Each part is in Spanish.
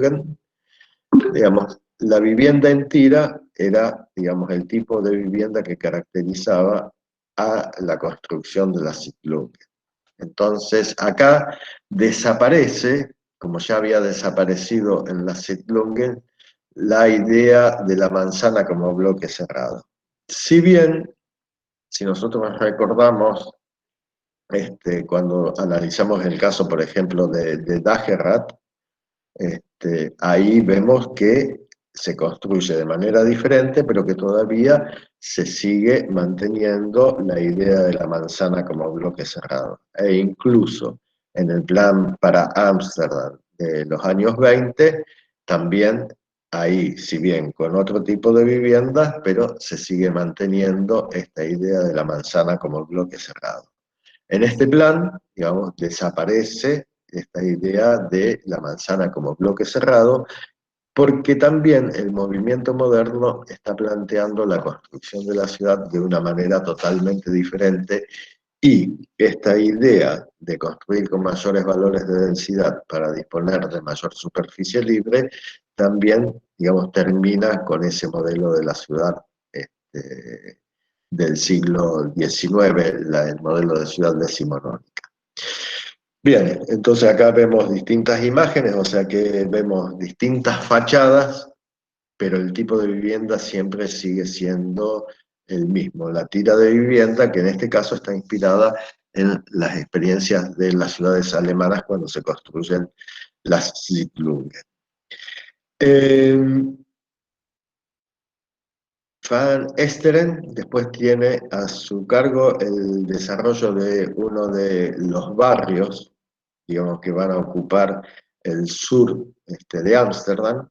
Sitlungen, digamos, la vivienda en tira era, digamos, el tipo de vivienda que caracterizaba a la construcción de la Sitlungen. Entonces, acá desaparece, como ya había desaparecido en la Sitlungen, la idea de la manzana como bloque cerrado. Si bien, si nosotros nos recordamos, cuando analizamos el caso, por ejemplo, de Dagerrat, ahí vemos que se construye de manera diferente, pero que todavía se sigue manteniendo la idea de la manzana como bloque cerrado. E incluso en el plan para Ámsterdam de los años 20, también ahí, si bien con otro tipo de viviendas, pero se sigue manteniendo esta idea de la manzana como bloque cerrado. En este plan, digamos, desaparece esta idea de la manzana como bloque cerrado, porque también el movimiento moderno está planteando la construcción de la ciudad de una manera totalmente diferente, y esta idea de construir con mayores valores de densidad para disponer de mayor superficie libre, también, digamos, termina con ese modelo de la ciudad del siglo XIX, el modelo de ciudad decimonónica. Bien, entonces acá vemos distintas imágenes, o sea que vemos distintas fachadas, pero el tipo de vivienda siempre sigue siendo el mismo, la tira de vivienda, que en este caso está inspirada en las experiencias de las ciudades alemanas cuando se construyen las Siedlungen. Van Esteren después tiene a su cargo el desarrollo de uno de los barrios, digamos, que van a ocupar el sur de Ámsterdam.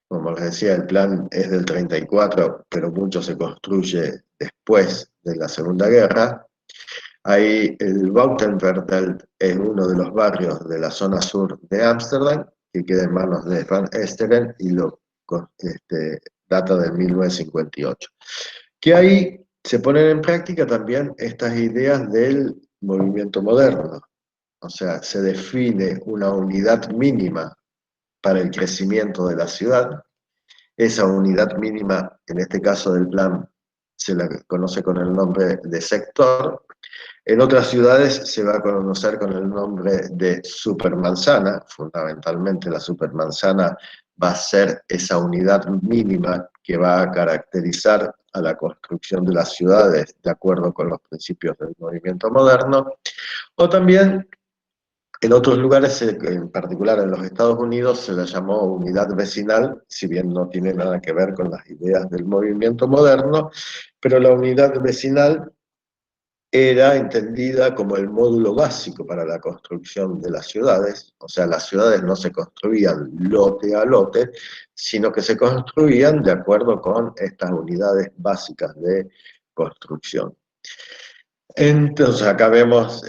Como les decía, el plan es del 34, pero mucho se construye después de la Segunda Guerra. Ahí el Buitenverdel es uno de los barrios de la zona sur de Ámsterdam, que queda en manos de Van Esteren y data de 1958. Que ahí se ponen en práctica también estas ideas del movimiento moderno. O sea, se define una unidad mínima para el crecimiento de la ciudad. Esa unidad mínima, en este caso del plan, se la conoce con el nombre de sector. En otras ciudades se va a conocer con el nombre de supermanzana. Fundamentalmente la supermanzana va a ser esa unidad mínima que va a caracterizar a la construcción de las ciudades de acuerdo con los principios del movimiento moderno. O también en otros lugares, en particular en los Estados Unidos, se la llamó unidad vecinal, si bien no tiene nada que ver con las ideas del movimiento moderno, pero la unidad vecinal era entendida como el módulo básico para la construcción de las ciudades. O sea, las ciudades no se construían lote a lote, sino que se construían de acuerdo con estas unidades básicas de construcción. Entonces acá vemos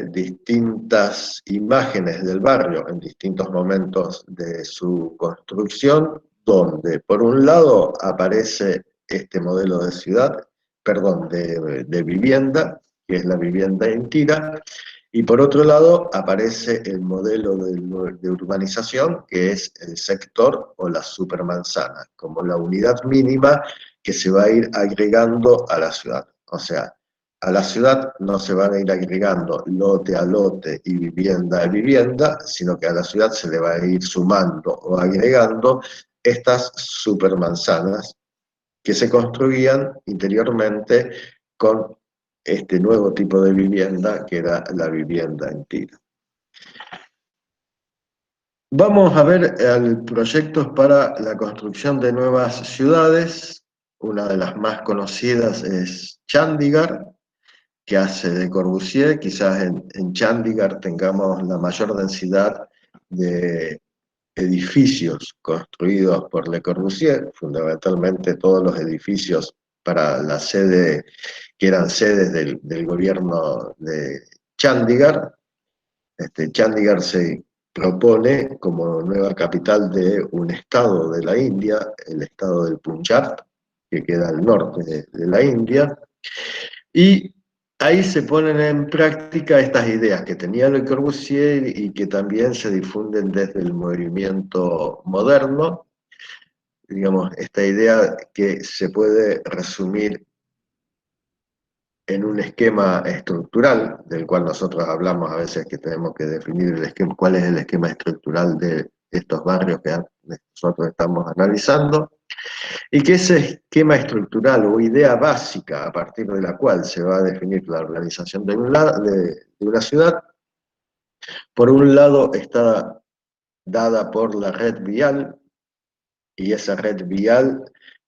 distintas imágenes del barrio en distintos momentos de su construcción, donde por un lado aparece este modelo de ciudad, perdón, de vivienda, que es la vivienda en tira, y por otro lado aparece el modelo de urbanización, que es el sector o la supermanzana, como la unidad mínima que se va a ir agregando a la ciudad. O sea, a la ciudad no se van a ir agregando lote a lote y vivienda a vivienda, sino que a la ciudad se le va a ir sumando o agregando estas supermanzanas que se construían interiormente con este nuevo tipo de vivienda que era la vivienda en tira. Vamos a ver proyectos para la construcción de nuevas ciudades. Una de las más conocidas es Chandigarh, que hace Le Corbusier. Quizás en Chandigarh tengamos la mayor densidad de edificios construidos por Le Corbusier, fundamentalmente todos los edificios para la sede, que eran sedes del gobierno de Chandigarh. Chandigarh se propone como nueva capital de un estado de la India, el estado del Punjab, que queda al norte de la India, y ahí se ponen en práctica estas ideas que tenía Le Corbusier y que también se difunden desde el movimiento moderno. Digamos, esta idea que se puede resumir en un esquema estructural, del cual nosotros hablamos a veces que tenemos que definir el esquema, cuál es el esquema estructural de estos barrios que nosotros estamos analizando, y que ese esquema estructural o idea básica a partir de la cual se va a definir la organización de una ciudad, por un lado está dada por la red vial, y esa red vial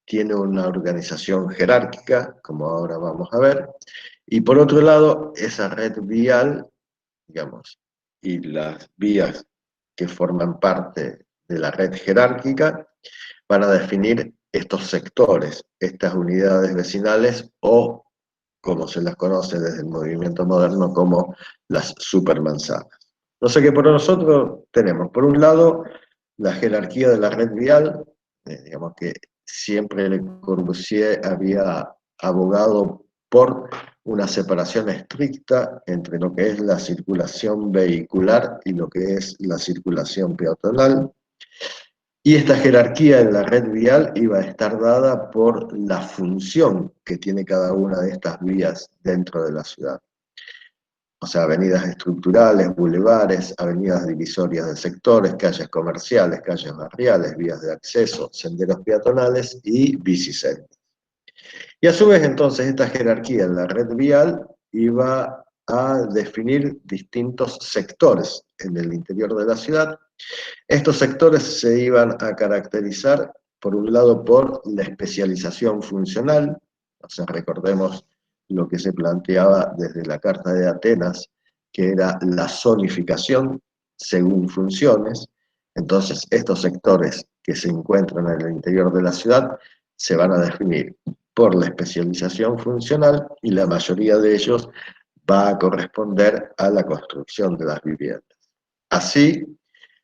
tiene una organización jerárquica, como ahora vamos a ver, y por otro lado, esa red vial, digamos, y las vías que forman parte de la red jerárquica van a definir estos sectores, estas unidades vecinales o, como se las conoce desde el movimiento moderno, como las supermanzanas. No sé qué por nosotros tenemos, por un lado, la jerarquía de la red vial, digamos que siempre Le Corbusier había abogado por una separación estricta entre lo que es la circulación vehicular y lo que es la circulación peatonal. Y esta jerarquía en la red vial iba a estar dada por la función que tiene cada una de estas vías dentro de la ciudad. O sea, avenidas estructurales, bulevares, avenidas divisorias de sectores, calles comerciales, calles barriales, vías de acceso, senderos peatonales y bicisendas. Y a su vez, entonces, esta jerarquía en la red vial iba a definir distintos sectores en el interior de la ciudad. Estos sectores se iban a caracterizar, por un lado, por la especialización funcional, o sea, recordemos lo que se planteaba desde la Carta de Atenas, que era la zonificación según funciones. Entonces, estos sectores que se encuentran en el interior de la ciudad se van a definir por la especialización funcional y la mayoría de ellos va a corresponder a la construcción de las viviendas. Así,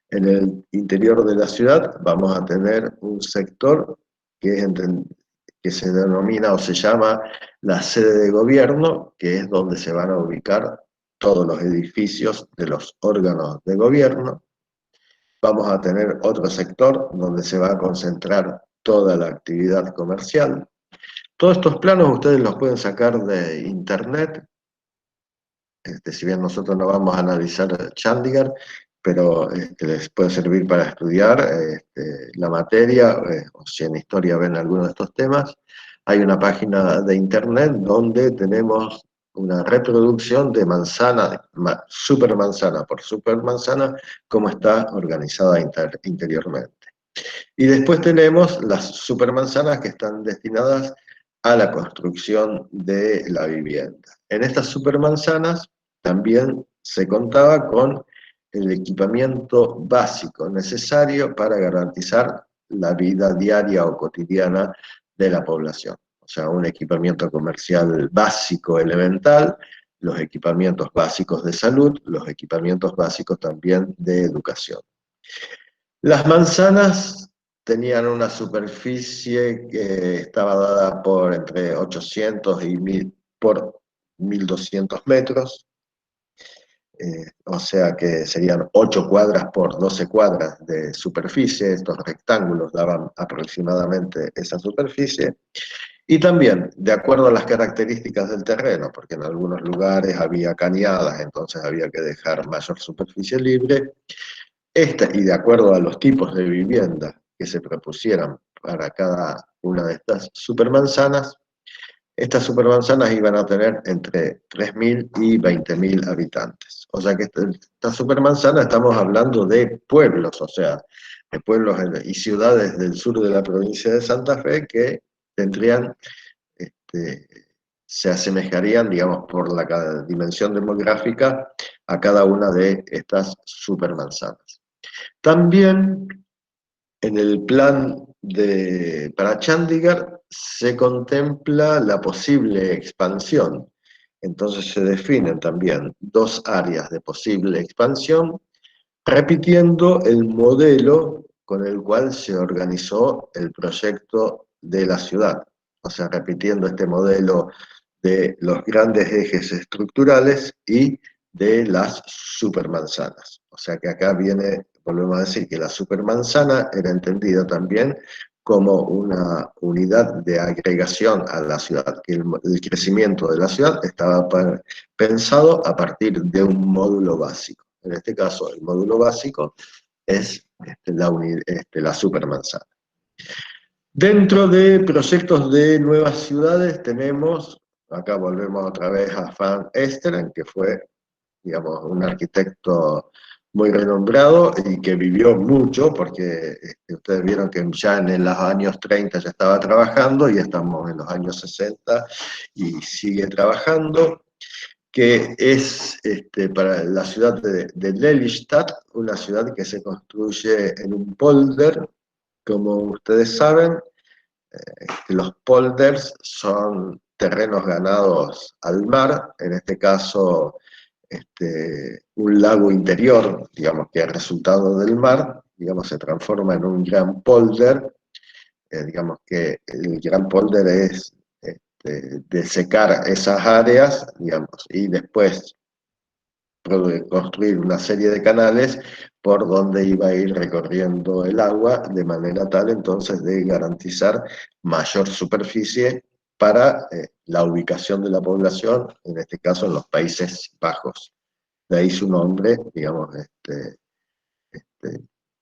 en el interior de la ciudad vamos a tener un sector que se denomina o se llama la sede de gobierno, que es donde se van a ubicar todos los edificios de los órganos de gobierno. Vamos a tener otro sector donde se va a concentrar toda la actividad comercial. Todos estos planos ustedes los pueden sacar de internet. Si bien nosotros no vamos a analizar Chandigarh, pero les puede servir para estudiar la materia, o si en historia ven alguno de estos temas. Hay una página de internet donde tenemos una reproducción de manzana, supermanzana por supermanzana, cómo está organizada interiormente. Y después tenemos las supermanzanas que están destinadas a la construcción de la vivienda. En estas supermanzanas también se contaba con el equipamiento básico necesario para garantizar la vida diaria o cotidiana de la población. O sea, un equipamiento comercial básico, elemental, los equipamientos básicos de salud, los equipamientos básicos también de educación. Las manzanas tenían una superficie que estaba dada por entre 800 y 1000 por 1200 metros, o sea que serían 8 cuadras por 12 cuadras de superficie. Estos rectángulos daban aproximadamente esa superficie. Y también, de acuerdo a las características del terreno, porque en algunos lugares había cañadas, entonces había que dejar mayor superficie libre, y de acuerdo a los tipos de vivienda que se propusieran para cada una de estas supermanzanas, estas supermanzanas iban a tener entre 3.000 y 20.000 habitantes. O sea que esta supermanzana estamos hablando de pueblos, o sea, de pueblos y ciudades del sur de la provincia de Santa Fe que tendrían, este, se asemejarían, digamos, por la dimensión demográfica a cada una de estas supermanzanas. También en el plan para Chandigarh se contempla la posible expansión. Entonces se definen también dos áreas de posible expansión, repitiendo el modelo con el cual se organizó el proyecto de la ciudad. O sea, repitiendo este modelo de los grandes ejes estructurales y de las supermanzanas. O sea que acá viene, volvemos a decir que la supermanzana era entendida también como una unidad de agregación a la ciudad, que el crecimiento de la ciudad estaba pensado a partir de un módulo básico. En este caso, el módulo básico es la supermanzana. Dentro de proyectos de nuevas ciudades tenemos, acá volvemos otra vez a Van Esteren, que fue, digamos, un arquitecto muy renombrado y que vivió mucho, porque ustedes vieron que ya en los años 30 ya estaba trabajando y estamos en los años 60 y sigue trabajando, que es para la ciudad de Lelystad, una ciudad que se construye en un polder, como ustedes saben. Los polders son terrenos ganados al mar, en este caso un lago interior, digamos que es resultado del mar, digamos se transforma en un gran polder, digamos que el gran polder es de secar esas áreas, digamos, y después construir una serie de canales por donde iba a ir recorriendo el agua, de manera tal entonces de garantizar mayor superficie para la ubicación de la población, en este caso en los Países Bajos. De ahí su nombre, digamos,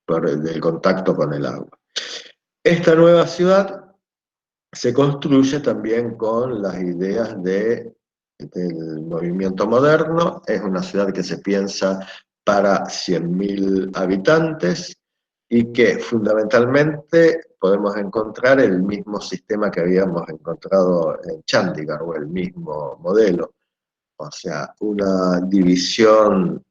por el contacto con el agua. Esta nueva ciudad se construye también con las ideas del movimiento moderno. Es una ciudad que se piensa para 100.000 habitantes y que fundamentalmente podemos encontrar el mismo sistema que habíamos encontrado en Chandigarh, o el mismo modelo, o sea, una división,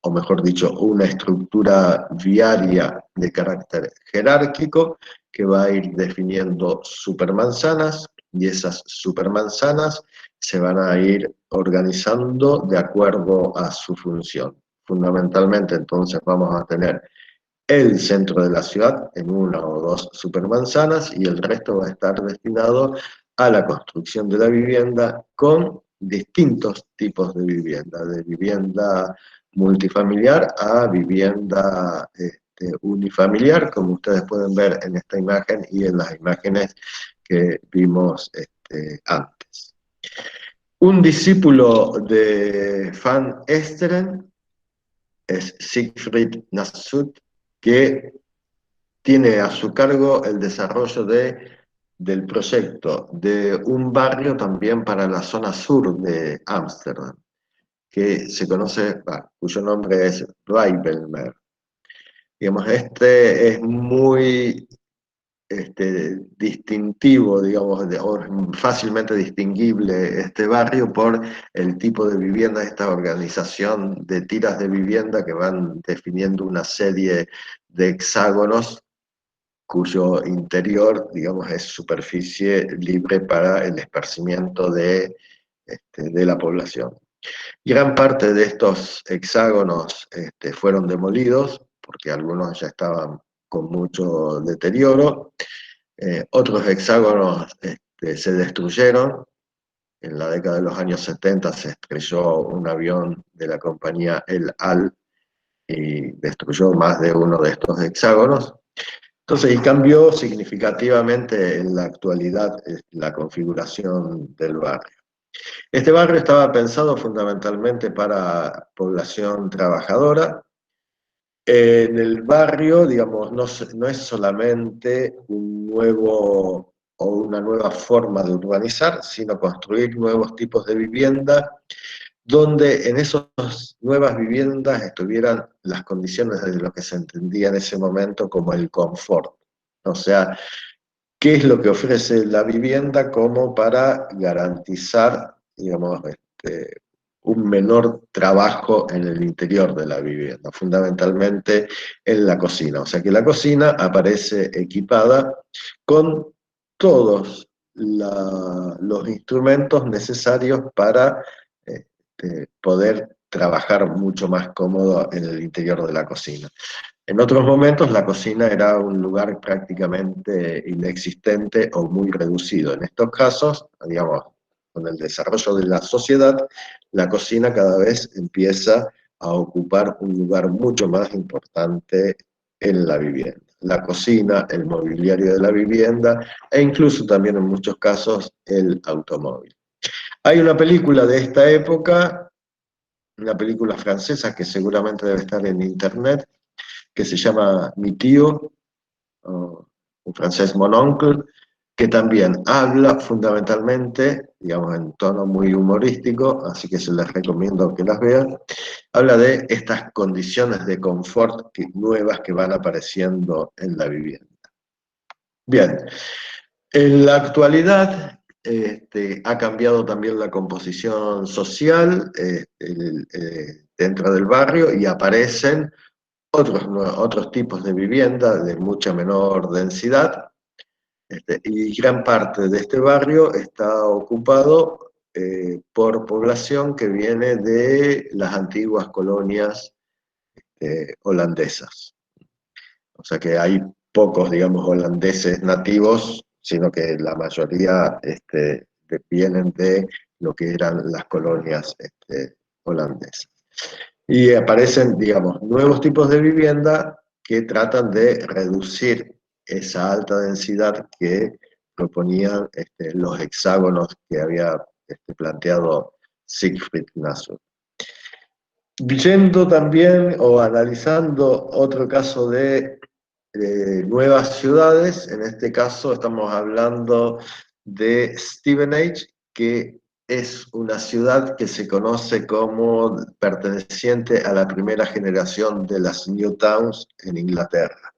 o mejor dicho, una estructura viaria de carácter jerárquico que va a ir definiendo supermanzanas, y esas supermanzanas se van a ir organizando de acuerdo a su función. Fundamentalmente entonces vamos a tener el centro de la ciudad en una o dos supermanzanas y el resto va a estar destinado a la construcción de la vivienda con distintos tipos de vivienda multifamiliar a vivienda unifamiliar, como ustedes pueden ver en esta imagen y en las imágenes que vimos antes. Un discípulo de Van Esteren es Siegfried Nassut, que tiene a su cargo el desarrollo del proyecto de un barrio también para la zona sur de Ámsterdam, que se conoce, cuyo nombre es Rijbelmer. Digamos, este es muy distintivo, digamos, o fácilmente distinguible este barrio por el tipo de vivienda, esta organización de tiras de vivienda que van definiendo una serie de hexágonos cuyo interior, digamos, es superficie libre para el esparcimiento de la población. Gran parte de estos hexágonos fueron demolidos, porque algunos ya estaban con mucho deterioro. Otros hexágonos se destruyeron. En la década de los años 70 se estrelló un avión de la compañía El Al y destruyó más de uno de estos hexágonos. Entonces, y cambió significativamente en la actualidad la configuración del barrio. Este barrio estaba pensado fundamentalmente para población trabajadora. En el barrio, digamos, no es solamente un nuevo o una nueva forma de urbanizar, sino construir nuevos tipos de vivienda, donde en esas nuevas viviendas estuvieran las condiciones de lo que se entendía en ese momento como el confort. O sea, ¿qué es lo que ofrece la vivienda como para garantizar, digamos, un menor trabajo en el interior de la vivienda, fundamentalmente en la cocina? O sea que la cocina aparece equipada con todos los instrumentos necesarios para poder trabajar mucho más cómodo en el interior de la cocina. En otros momentos la cocina era un lugar prácticamente inexistente o muy reducido. En estos casos, digamos, con el desarrollo de la sociedad, la cocina cada vez empieza a ocupar un lugar mucho más importante en la vivienda. La cocina, el mobiliario de la vivienda e incluso también en muchos casos el automóvil. Hay una película de esta época, una película francesa que seguramente debe estar en internet, que se llama Mi tío, o en francés Mon oncle, que también habla fundamentalmente, digamos en tono muy humorístico, así que se les recomiendo que las vean, habla de estas condiciones de confort nuevas que van apareciendo en la vivienda. Bien, en la actualidad ha cambiado también la composición social dentro del barrio y aparecen otros tipos de vivienda de mucha menor densidad, y gran parte de este barrio está ocupado por población que viene de las antiguas colonias holandesas. O sea que hay pocos, digamos, holandeses nativos, sino que la mayoría vienen de lo que eran las colonias holandesas. Y aparecen, digamos, nuevos tipos de vivienda que tratan de reducir esa alta densidad que proponían los hexágonos que había planteado Siegfried Nasr. Yendo también o analizando otro caso de nuevas ciudades, en este caso estamos hablando de Stevenage, que es una ciudad que se conoce como perteneciente a la primera generación de las New Towns en Inglaterra.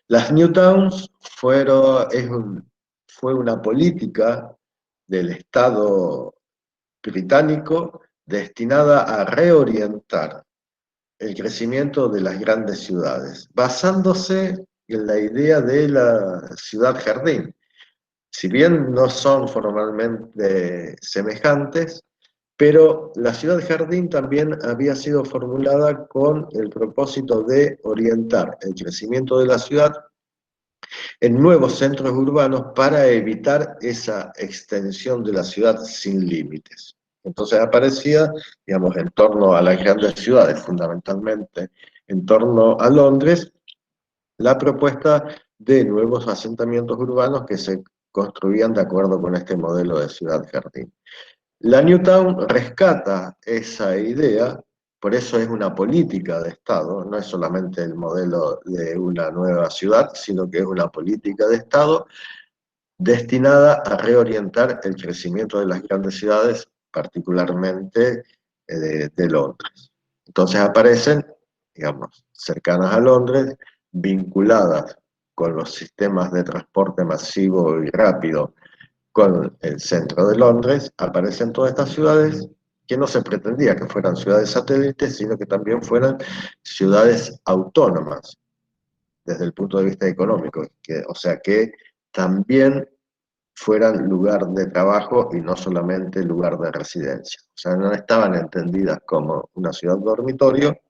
Las New Towns fue una política del Estado británico destinada a reorientar el crecimiento de las grandes ciudades, basándose en la idea de la ciudad jardín. Si bien no son formalmente semejantes, pero la ciudad jardín también había sido formulada con el propósito de orientar el crecimiento de la ciudad en nuevos centros urbanos para evitar esa extensión de la ciudad sin límites. Entonces aparecía, digamos, en torno a las grandes ciudades, fundamentalmente en torno a Londres, la propuesta de nuevos asentamientos urbanos que se construían de acuerdo con este modelo de ciudad-jardín. La Newtown rescata esa idea, por eso es una política de Estado, no es solamente el modelo de una nueva ciudad, sino que es una política de Estado destinada a reorientar el crecimiento de las grandes ciudades, particularmente de Londres. Entonces aparecen, digamos, cercanas a Londres, vinculadas con los sistemas de transporte masivo y rápido con el centro de Londres, aparecen todas estas ciudades que no se pretendía que fueran ciudades satélites, sino que también fueran ciudades autónomas desde el punto de vista económico, o sea que también fueran lugar de trabajo y no solamente lugar de residencia. O sea, no estaban entendidas como una ciudad dormitorio,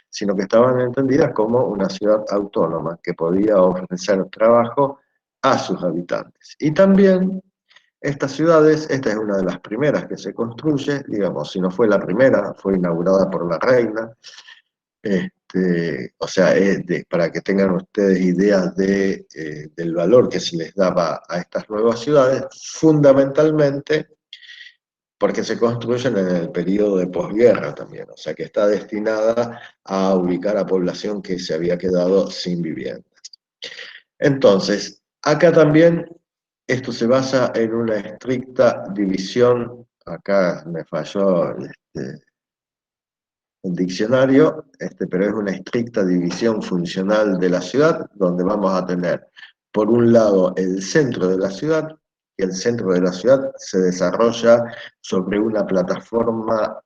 sino que estaban entendidas como una ciudad autónoma que podía ofrecer trabajo a sus habitantes. Y también estas ciudades, esta es una de las primeras que se construye, digamos, si no fue la primera, fue inaugurada por la reina. O sea, para que tengan ustedes ideas del valor que se les daba a estas nuevas ciudades, fundamentalmente porque se construyen en el periodo de posguerra también, o sea que está destinada a ubicar a población que se había quedado sin viviendas. Entonces, acá también esto se basa en una estricta división, acá me falló el diccionario, pero es una estricta división funcional de la ciudad, donde vamos a tener, por un lado, el centro de la ciudad, y el centro de la ciudad se desarrolla sobre una plataforma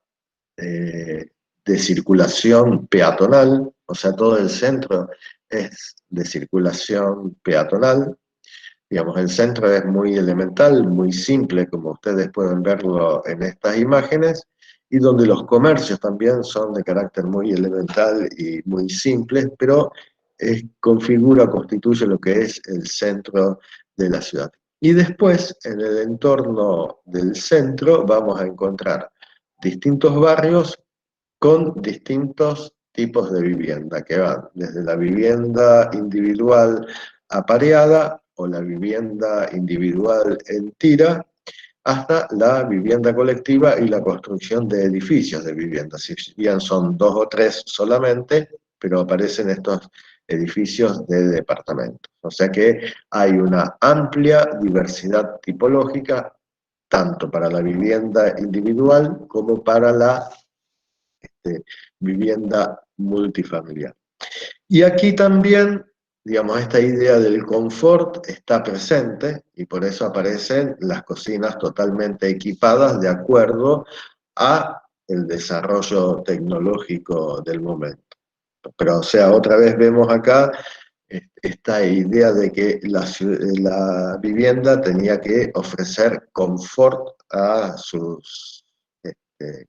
de circulación peatonal, o sea, todo el centro es de circulación peatonal. Digamos, el centro es muy elemental, muy simple, como ustedes pueden verlo en estas imágenes, y donde los comercios también son de carácter muy elemental y muy simples, pero constituye lo que es el centro de la ciudad. Y después, en el entorno del centro, vamos a encontrar distintos barrios con distintos tipos de vivienda, que van desde la vivienda individual apareada o la vivienda individual en tira, hasta la vivienda colectiva y la construcción de edificios de vivienda. Si bien son 2 o 3 solamente, pero aparecen estos edificios de departamentos. O sea que hay una amplia diversidad tipológica, tanto para la vivienda individual como para la vivienda multifamiliar. Y aquí también, digamos, esta idea del confort está presente y por eso aparecen las cocinas totalmente equipadas de acuerdo a el desarrollo tecnológico del momento. Pero, o sea, otra vez vemos acá esta idea de que la vivienda tenía que ofrecer confort a sus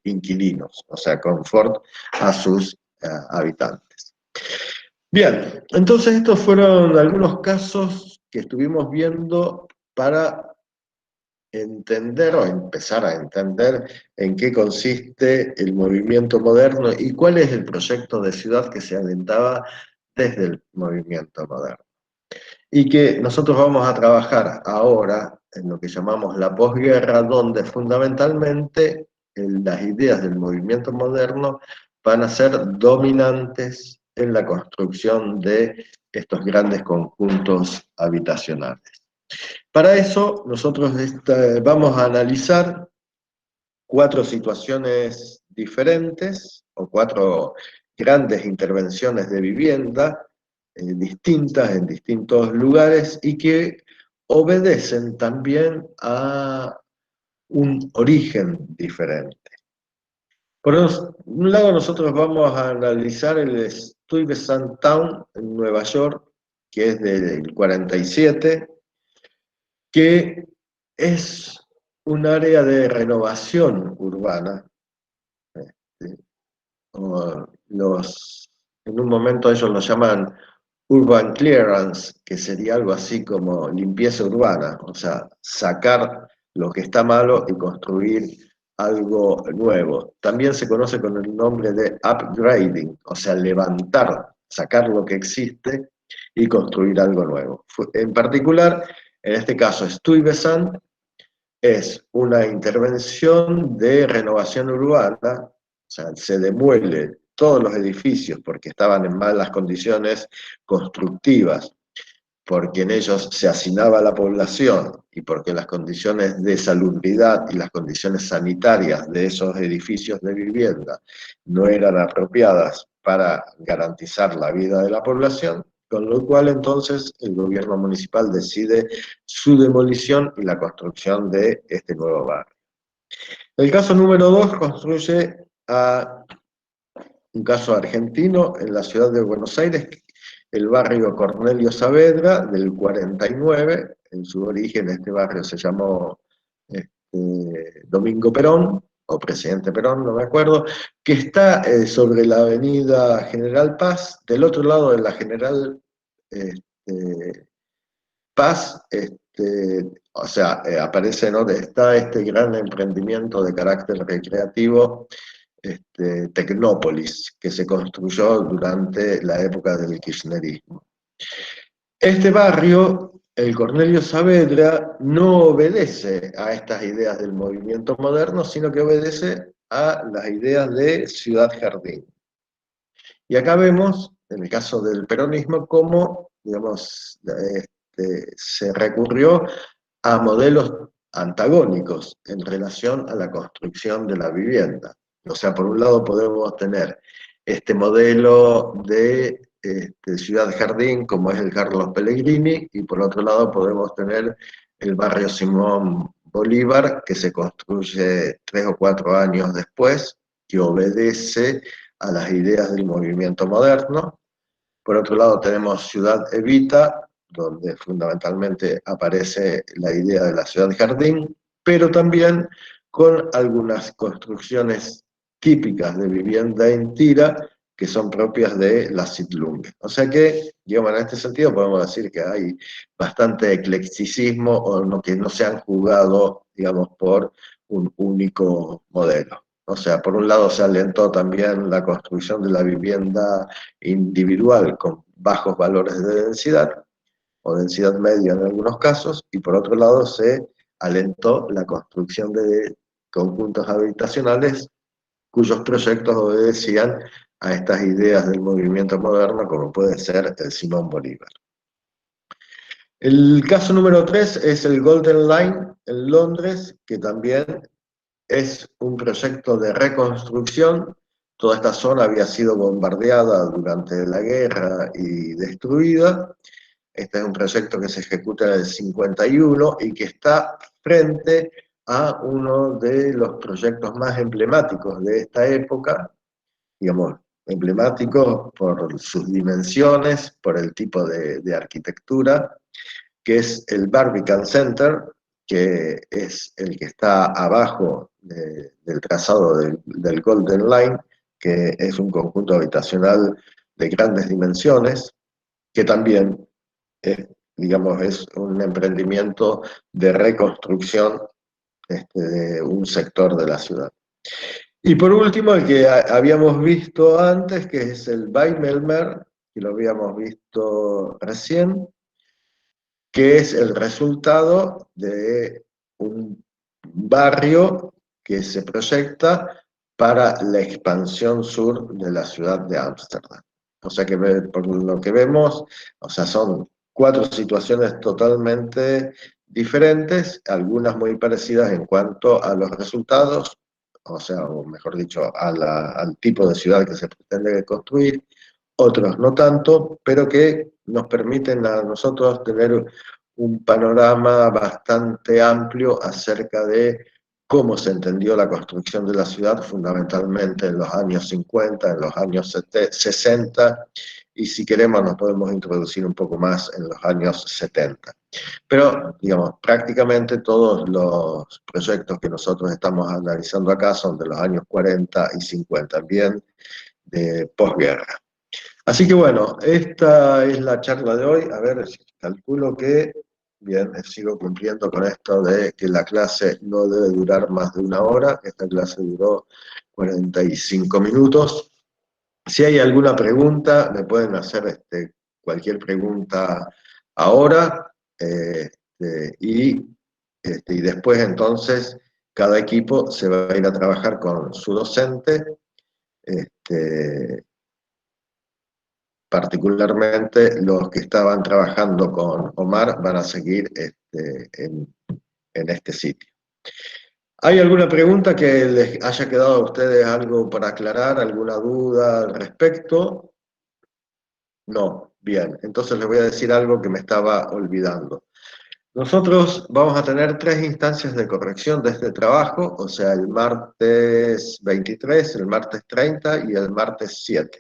inquilinos, o sea, confort a sus habitantes. Bien, entonces estos fueron algunos casos que estuvimos viendo para entender o empezar a entender en qué consiste el movimiento moderno y cuál es el proyecto de ciudad que se alentaba desde el movimiento moderno. Y que nosotros vamos a trabajar ahora en lo que llamamos la posguerra, donde fundamentalmente las ideas del movimiento moderno van a ser dominantes en la construcción de estos grandes conjuntos habitacionales. Para eso, nosotros vamos a analizar 4 situaciones diferentes, o 4 grandes intervenciones de vivienda, distintas en distintos lugares, y que obedecen también a un origen diferente. Por un lado, nosotros vamos a analizar el Stuyvesant Town en Nueva York, que es del 47, que es un área de renovación urbana. Este, en un momento ellos lo llaman urban clearance, que sería algo así como limpieza urbana, o sea, sacar lo que está malo y construir algo nuevo. También se conoce con el nombre de upgrading, o sea, levantar, sacar lo que existe y construir algo nuevo. En particular, en este caso, Stuyvesant es una intervención de renovación urbana, o sea, se demuele todos los edificios porque estaban en malas condiciones constructivas, porque en ellos se hacinaba la población y porque las condiciones de salubridad y las condiciones sanitarias de esos edificios de vivienda no eran apropiadas para garantizar la vida de la población, con lo cual entonces el gobierno municipal decide su demolición y la construcción de este nuevo barrio. El caso número 2 construye a un caso argentino en la ciudad de Buenos Aires, el barrio Cornelio Saavedra del 49, en su origen este barrio se llamó Domingo Perón, o Presidente Perón, no me acuerdo, que está sobre la avenida General Paz, del otro lado de la General Paz, o sea, aparece, ¿no? Está este gran emprendimiento de carácter recreativo, Tecnópolis, que se construyó durante la época del kirchnerismo. Este barrio, el Cornelio Saavedra, no obedece a estas ideas del movimiento moderno, sino que obedece a las ideas de Ciudad Jardín. Y acá vemos, en el caso del peronismo, cómo, digamos, se recurrió a modelos antagónicos en relación a la construcción de la vivienda. O sea, por un lado podemos tener este modelo de Ciudad Jardín, como es el Carlos Pellegrini, y por otro lado podemos tener el barrio Simón Bolívar, que se construye 3 o 4 años después, que obedece a las ideas del movimiento moderno. Por otro lado tenemos Ciudad Evita, donde fundamentalmente aparece la idea de la ciudad jardín, pero también con algunas construcciones típicas de vivienda en tira que son propias de la Siedlungen. O sea que, digamos, en este sentido podemos decir que hay bastante eclecticismo o no, que no se han jugado, digamos, por un único modelo. O sea, por un lado se alentó también la construcción de la vivienda individual con bajos valores de densidad, o densidad media en algunos casos, y por otro lado se alentó la construcción de conjuntos habitacionales cuyos proyectos obedecían a estas ideas del movimiento moderno, como puede ser el Simón Bolívar. El caso número 3 es el Golden Line en Londres, que también es un proyecto de reconstrucción. Toda esta zona había sido bombardeada durante la guerra y destruida. Este es un proyecto que se ejecuta en el 51 y que está frente a uno de los proyectos más emblemáticos de esta época, digamos, emblemáticos por sus dimensiones, por el tipo de arquitectura, que es el Barbican Center, que es el que está abajo del trazado del Golden Line, que es un conjunto habitacional de grandes dimensiones, que también digamos, es un emprendimiento de reconstrucción de un sector de la ciudad. Y por último, el que habíamos visto antes, que es el Weimelmer, que lo habíamos visto recién, que es el resultado de un barrio que se proyecta para la expansión sur de la ciudad de Ámsterdam. O sea que por lo que vemos, o sea, son 4 situaciones totalmente diferentes, algunas muy parecidas en cuanto a los resultados, o sea, o mejor dicho, al tipo de ciudad que se pretende construir, otros no tanto, pero que nos permiten a nosotros tener un panorama bastante amplio acerca de cómo se entendió la construcción de la ciudad, fundamentalmente en los años 50, en los años 60, y si queremos nos podemos introducir un poco más en los años 70. Pero, digamos, prácticamente todos los proyectos que nosotros estamos analizando acá son de los años 40 y 50, bien de posguerra. Así que bueno, esta es la charla de hoy. A ver, calculo que, bien, sigo cumpliendo con esto de que la clase no debe durar más de 1 hora. Esta clase duró 45 minutos. Si hay alguna pregunta, me pueden hacer cualquier pregunta ahora. Y después entonces cada equipo se va a ir a trabajar con su docente. Particularmente los que estaban trabajando con Omar van a seguir en este sitio. ¿Hay alguna pregunta que les haya quedado a ustedes algo para aclarar, alguna duda al respecto? No, bien, entonces les voy a decir algo que me estaba olvidando. Nosotros vamos a tener 3 instancias de corrección de este trabajo, o sea, el martes 23, el martes 30 y el martes 7.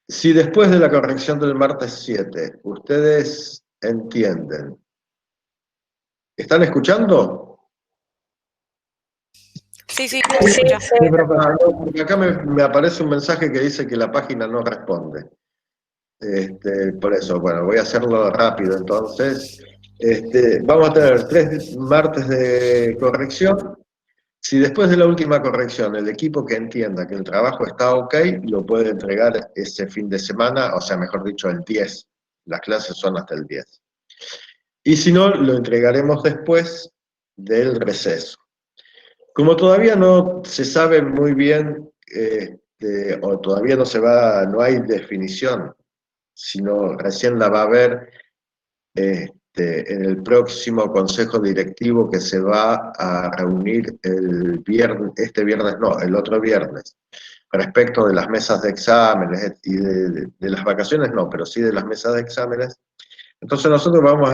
Si después de la corrección del martes 7 ustedes entienden, ¿están escuchando? Sí, sí, se escucha. No, porque acá me aparece un mensaje que dice que la página no responde. Por eso, bueno, voy a hacerlo rápido entonces. Vamos a tener 3 martes de corrección. Si después de la última corrección el equipo que entienda que el trabajo está ok, lo puede entregar ese fin de semana, o sea, mejor dicho, el 10. Las clases son hasta el 10. Y si no, lo entregaremos después del receso. Como todavía no se sabe muy bien, o todavía no hay definición, sino recién la va a haber en el próximo consejo directivo que se va a reunir el viernes, no, el otro viernes, respecto de las mesas de exámenes y de las vacaciones no, pero sí de las mesas de exámenes. Entonces nosotros vamos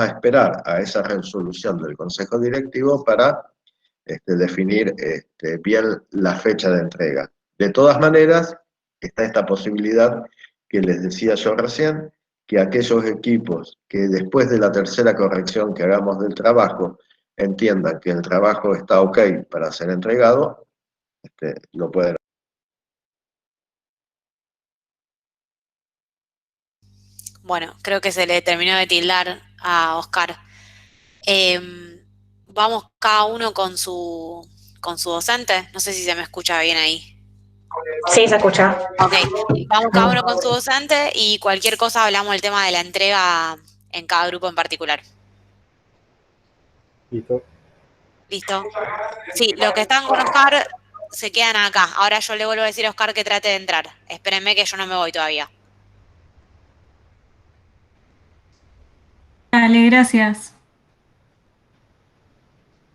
a esperar a esa resolución del consejo directivo para definir bien la fecha de entrega. De todas maneras, está esta posibilidad que les decía yo recién, que aquellos equipos que después de la tercera corrección que hagamos del trabajo entiendan que el trabajo está ok para ser entregado, lo pueden Bueno, creo que se le terminó de tildar a Oscar. Vamos cada uno con su docente. No sé si se me escucha bien ahí. Sí, se escucha. Ok, vamos cada uno con su docente y cualquier cosa hablamos del tema de la entrega en cada grupo en particular. Listo. ¿Listo? Sí, los que están con Oscar se quedan acá. Ahora yo le vuelvo a decir a Oscar que trate de entrar. Espérenme que yo no me voy todavía. Dale, gracias.